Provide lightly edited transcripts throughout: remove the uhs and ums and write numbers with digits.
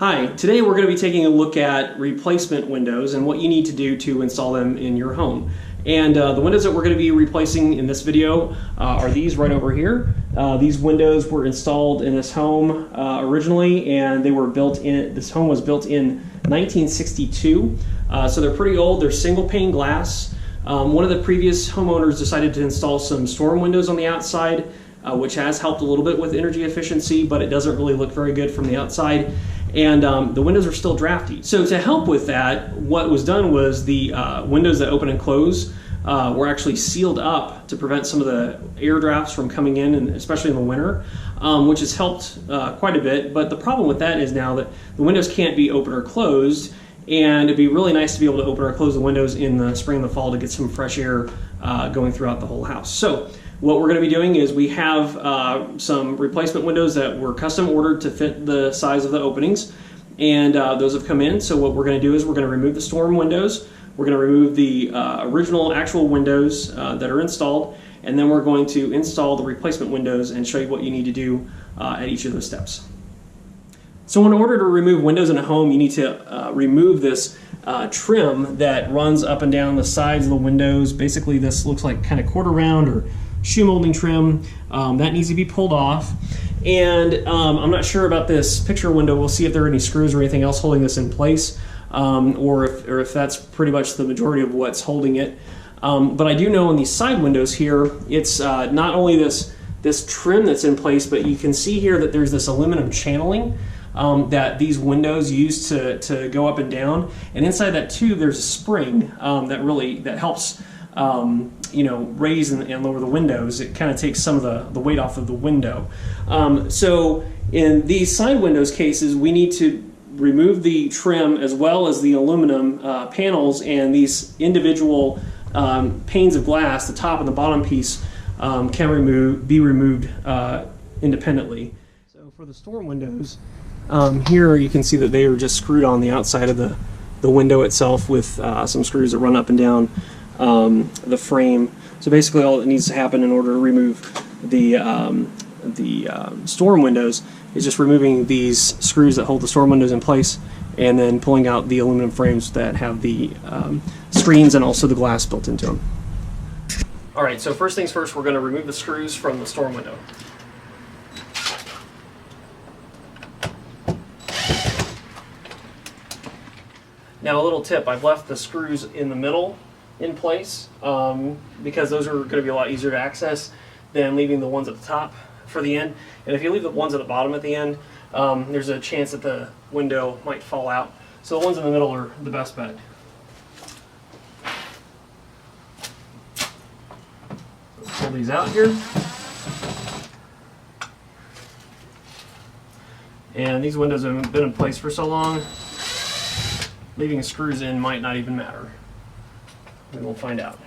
Hi, today we're going to be taking a look at replacement windows and what you need to do to install them in your home. And the windows that we're going to be replacing in this video are these right over here. These windows were installed in this home originally, and they were built in, this home was built in 1962. So they're pretty old, they're single pane glass. One of the previous homeowners decided to install some storm windows on the outside, which has helped a little bit with energy efficiency, but it doesn't really look very good from the outside. And the windows are still drafty. So to help with that, what was done was the windows that open and close were actually sealed up to prevent some of the air drafts from coming in, and especially in the winter, which has helped quite a bit. But the problem with that is now that the windows can't be open or closed, and it'd be really nice to be able to open or close the windows in the spring and the fall to get some fresh air going throughout the whole house. So what we're going to be doing is we have some replacement windows that were custom ordered to fit the size of the openings, and those have come in. So what we're going to do is we're going to remove the storm windows, we're going to remove the original actual windows that are installed, and then we're going to install the replacement windows and show you what you need to do at each of those steps. So in order to remove windows in a home, you need to remove this trim that runs up and down the sides of the windows. Basically, this looks like kind of quarter round or shoe molding trim. That needs to be pulled off. And I'm not sure about this picture window. We'll see if there are any screws or anything else holding this in place, or if that's pretty much the majority of what's holding it. But I do know in these side windows here, it's not only this trim that's in place, but you can see here that there's this aluminum channeling that these windows use to go up and down. And inside that tube, there's a spring that helps raise and lower the windows. It kind of takes some of the weight off of the window. So in these side windows cases, we need to remove the trim as well as the aluminum panels, and these individual panes of glass, the top and the bottom piece, can be removed independently. So for the storm windows, here you can see that they are just screwed on the outside of the window itself with some screws that run up and down the frame. So basically all that needs to happen in order to remove the storm windows is just removing these screws that hold the storm windows in place, and then pulling out the aluminum frames that have the screens and also the glass built into them. Alright, so first things first, we're going to remove the screws from the storm window. Now a little tip, I've left the screws in the middle in place because those are going to be a lot easier to access than leaving the ones at the top for the end. And if you leave the ones at the bottom at the end, there's a chance that the window might fall out. So the ones in the middle are the best bet. Let's pull these out here. And these windows have been in place for so long, leaving screws in might not even matter. And we'll find out.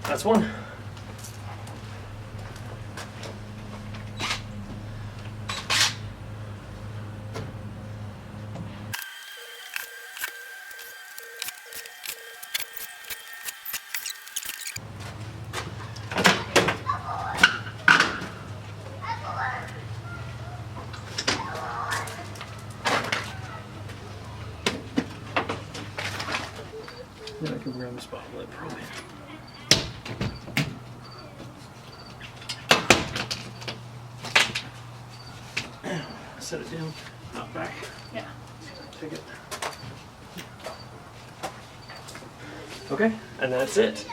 That's one. Then I can grab the spot lid probably. Set it down, not back. Yeah. Take it. Okay, and that's it.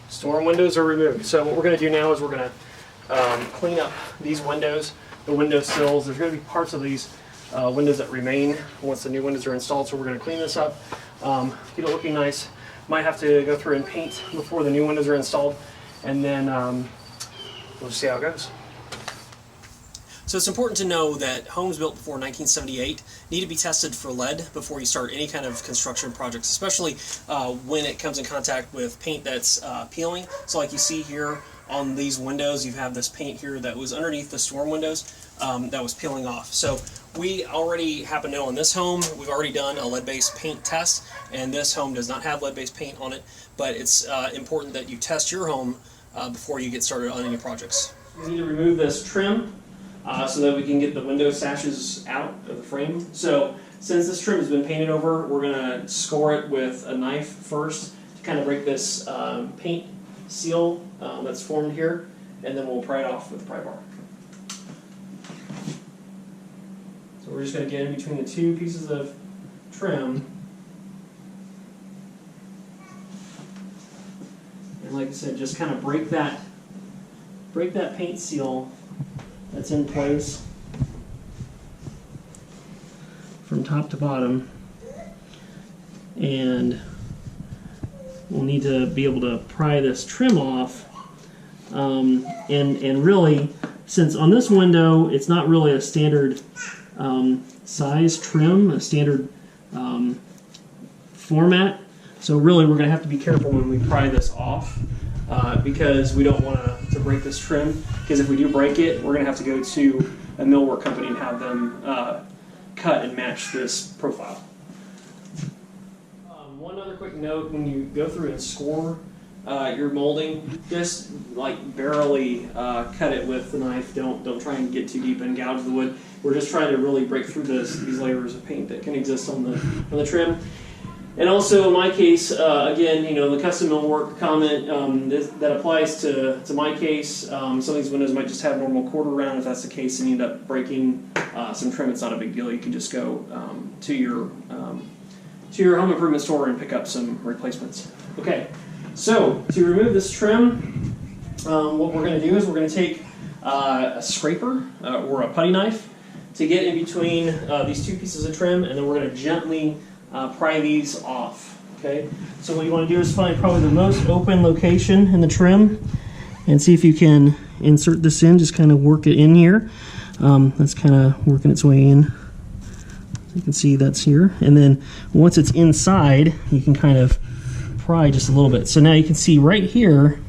Storm windows are removed. So what we're going to do now is we're going to clean up these windows, the window sills. There's going to be parts of these windows that remain once the new windows are installed, so we're going to clean this up. get it looking nice. Might have to go through and paint before the new windows are installed, and then we'll just see how it goes. So it's important to know that homes built before 1978 need to be tested for lead before you start any kind of construction projects, especially when it comes in contact with paint that's peeling. So like you see here on these windows, you have this paint here that was underneath the storm windows that was peeling off. So we already happen to know on this home, we've already done a lead-based paint test, and this home does not have lead-based paint on it, but it's important that you test your home before you get started on any projects. You need to remove this trim so that we can get the window sashes out of the frame. So since this trim has been painted over, we're going to score it with a knife first to kind of break this paint seal that's formed here, and then we'll pry it off with a pry bar. So we're just going to get in between the two pieces of trim. And like I said, just kind of break that paint seal that's in place from top to bottom, and we'll need to be able to pry this trim off, and really, since on this window it's not really a standard size trim, a standard format, so really we're going to have to be careful when we pry this off, because we don't want to break this trim, because if we do break it, we're going to have to go to a millwork company and have them cut and match this profile. One other quick note, when you go through and score your molding, just like barely cut it with the knife. Don't try and get too deep and gouge the wood. We're just trying to really break through these layers of paint that can exist on the trim. And also in my case, again, you know, the custom millwork comment that applies to my case. Some of these windows might just have normal quarter round. If that's the case and you end up breaking some trim, it's not a big deal. You can just go to your home improvement store and pick up some replacements. Okay, so to remove this trim, what we're going to do is we're going to take a scraper or a putty knife to get in between these two pieces of trim, and then we're going to gently pry these off. Okay, so what you want to do is find probably the most open location in the trim and see if you can insert this in. Just kind of work it in here. That's kind of working its way in. You can see that's here, and then once it's inside, you can kind of pry just a little bit. So now you can see right here,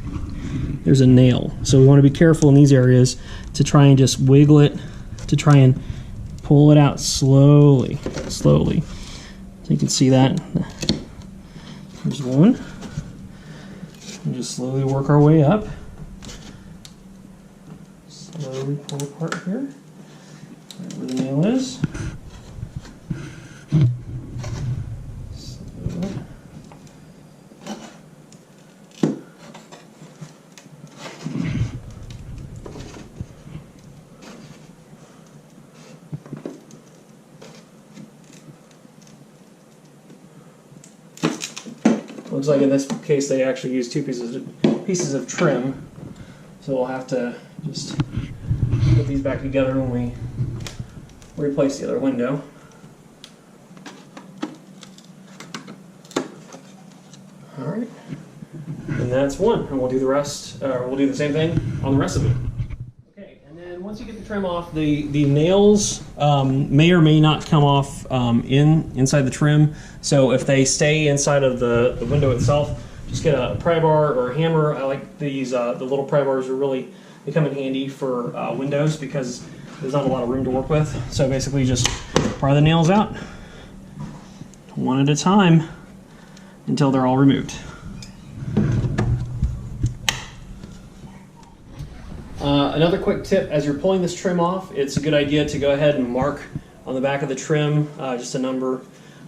there's a nail. So we want to be careful in these areas to try and just wiggle it, to try and pull it out slowly. So you can see that. There's one. And just slowly work our way up. Slowly pull apart here, right where the nail is. Looks like in this case they actually used two pieces of trim, so we'll have to just put these back together when we replace the other window. All right, and that's one, and we'll do the rest. We'll do the same thing on the rest of it. Okay, and then once you get the trim off, the nails may or may not come off inside the trim. So if they stay inside of the window itself, just get a pry bar or a hammer. I like these. The little pry bars they come in handy for windows because there's not a lot of room to work with. So basically, just pry the nails out one at a time until they're all removed. Another quick tip, as you're pulling this trim off, it's a good idea to go ahead and mark on the back of the trim just a number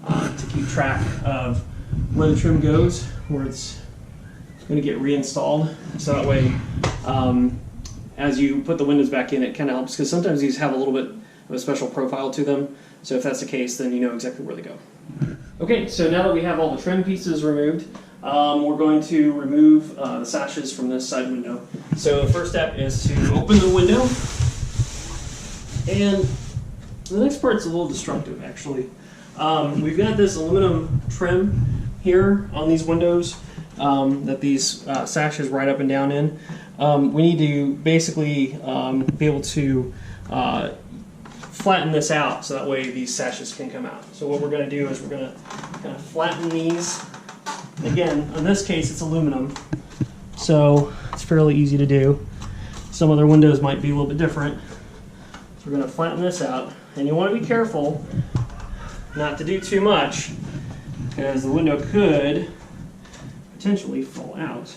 to keep track of where the trim goes, where it's going to get reinstalled. So that way, as you put the windows back in, it kind of helps, because sometimes these have a little bit of a special profile to them. So if that's the case, then you know exactly where they go. Okay, so now that we have all the trim pieces removed, we're going to remove the sashes from this side window. So the first step is to open the window, and the next part's a little destructive actually. We've got this aluminum trim here on these windows that these sashes ride up and down in. We need to basically be able to flatten this out so that way these sashes can come out. So what we're going to do is we're going to kind of flatten these. Again, in this case it's aluminum, so it's fairly easy to do. Some other windows might be a little bit different. So we're going to flatten this out, and you want to be careful not to do too much because the window could potentially fall out.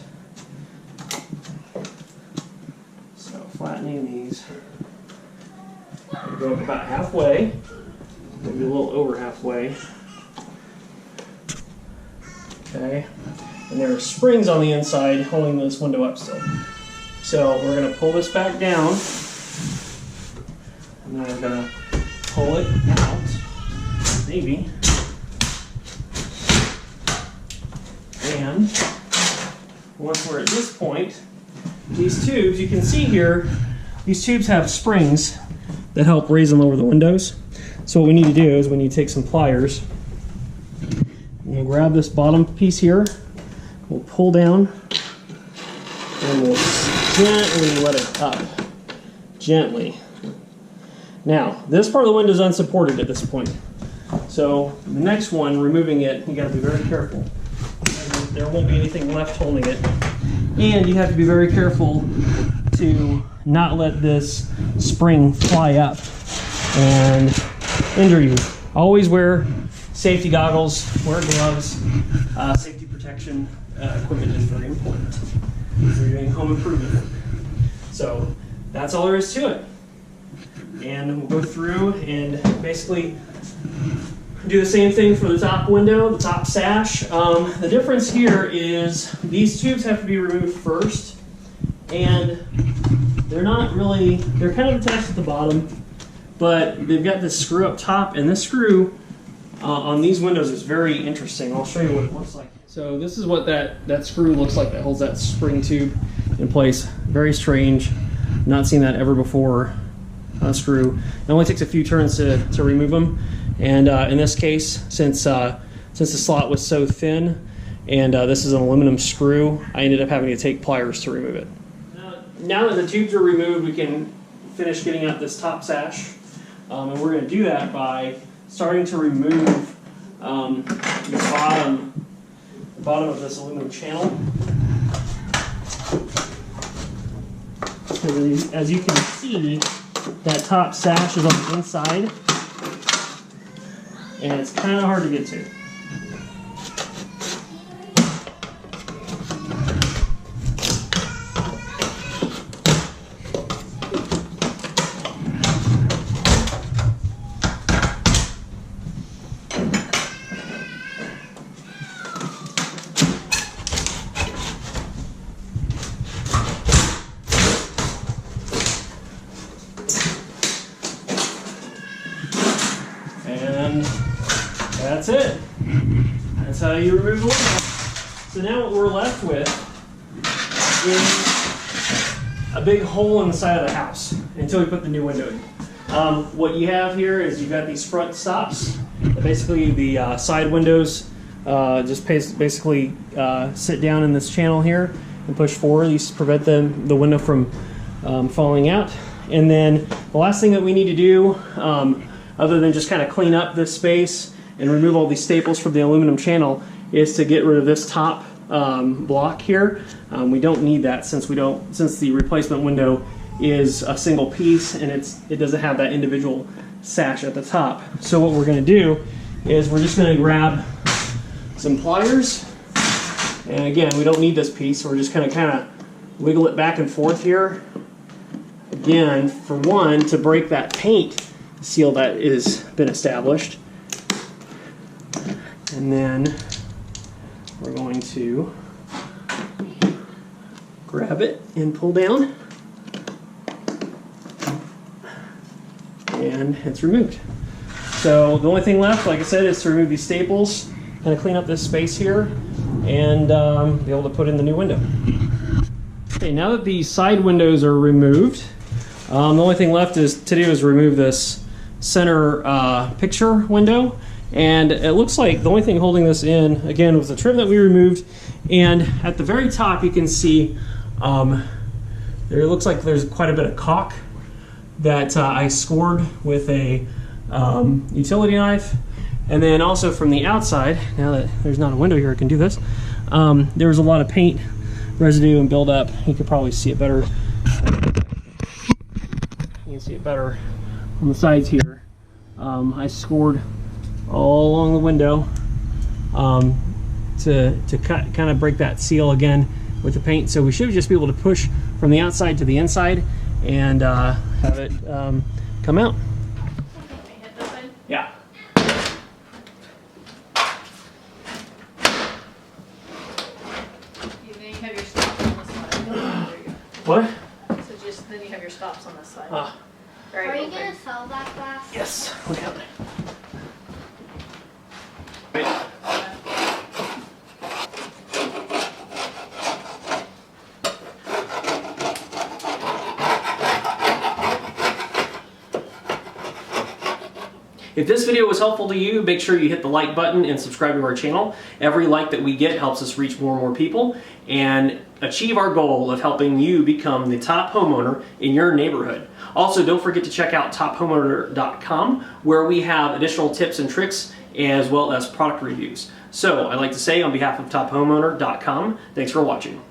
So flattening these, we go up about halfway, maybe a little over halfway. Okay, and there are springs on the inside holding this window up still. So we're going to pull this back down, and then we're going to pull it out, maybe. And once we're at this point, these tubes, you can see here, these tubes have springs that help raise and lower the windows. So what we need to do is we need to take some pliers. We'll grab this bottom piece here, we'll pull down, and we'll gently let it up. Gently. Now, this part of the window is unsupported at this point. So the next one, removing it, you got to be very careful. There won't be anything left holding it. And you have to be very careful to not let this spring fly up and injure you. Always wear safety goggles, wear gloves. Safety protection equipment is very important if you're doing home improvement work. So that's all there is to it. And we'll go through and basically do the same thing for the top window, the top sash. The difference here is these tubes have to be removed first, and they're not really, they're kind of attached at the bottom, but they've got this screw up top, and this screw on these windows is very interesting. I'll show you what it looks like. So this is what that screw looks like that holds that spring tube in place. Very strange. Not seen that ever before. Screw. It only takes a few turns to remove them. And in this case, since the slot was so thin, and this is an aluminum screw, I ended up having to take pliers to remove it. Now that the tubes are removed, we can finish getting out this top sash. And we're going to do that by starting to remove the bottom of this aluminum channel. As you can see, that top sash is on the inside, and it's kind of hard to get to. And that's it. That's how you remove the window. So now what we're left with is a big hole in the side of the house until we put the new window in. What you have here is you've got these front stops. Basically the side windows just basically sit down in this channel here and push forward. These prevent the window from falling out. And then the last thing that we need to do, other than just kind of clean up this space and remove all these staples from the aluminum channel, is to get rid of this top block here. We don't need that since the replacement window is a single piece and it doesn't have that individual sash at the top. So what we're going to do is we're just going to grab some pliers, and again, we don't need this piece, so we're just going to kind of wiggle it back and forth here. Again, for one, to break that paint seal that has been established. And then we're going to grab it and pull down, and it's removed. So the only thing left, like I said, is to remove these staples, kind of clean up this space here, and be able to put in the new window. Okay, now that the side windows are removed, the only thing left to do is remove this center picture window. And it looks like the only thing holding this in, again, was the trim that we removed. And at the very top, you can see there looks like there's quite a bit of caulk that I scored with a utility knife. And then also from the outside, now that there's not a window here, I can do this. There was a lot of paint residue and buildup. You could probably see it better. You can see it better on the sides here. I scored all along the window to kind of break that seal again with the paint. So we should just be able to push from the outside to the inside and have it come out. Hit this side? Yeah. Then you have your stops on this side. There you go. What? So just then you have your stops on this side. Ah. Very Are you cool. gonna sell that glass? Yes. Look at it. If this video was helpful to you, make sure you hit the like button and subscribe to our channel. Every like that we get helps us reach more and more people and achieve our goal of helping you become the top homeowner in your neighborhood. Also, don't forget to check out tophomeowner.com, where we have additional tips and tricks as well as product reviews. So I'd like to say on behalf of tophomeowner.com, thanks for watching.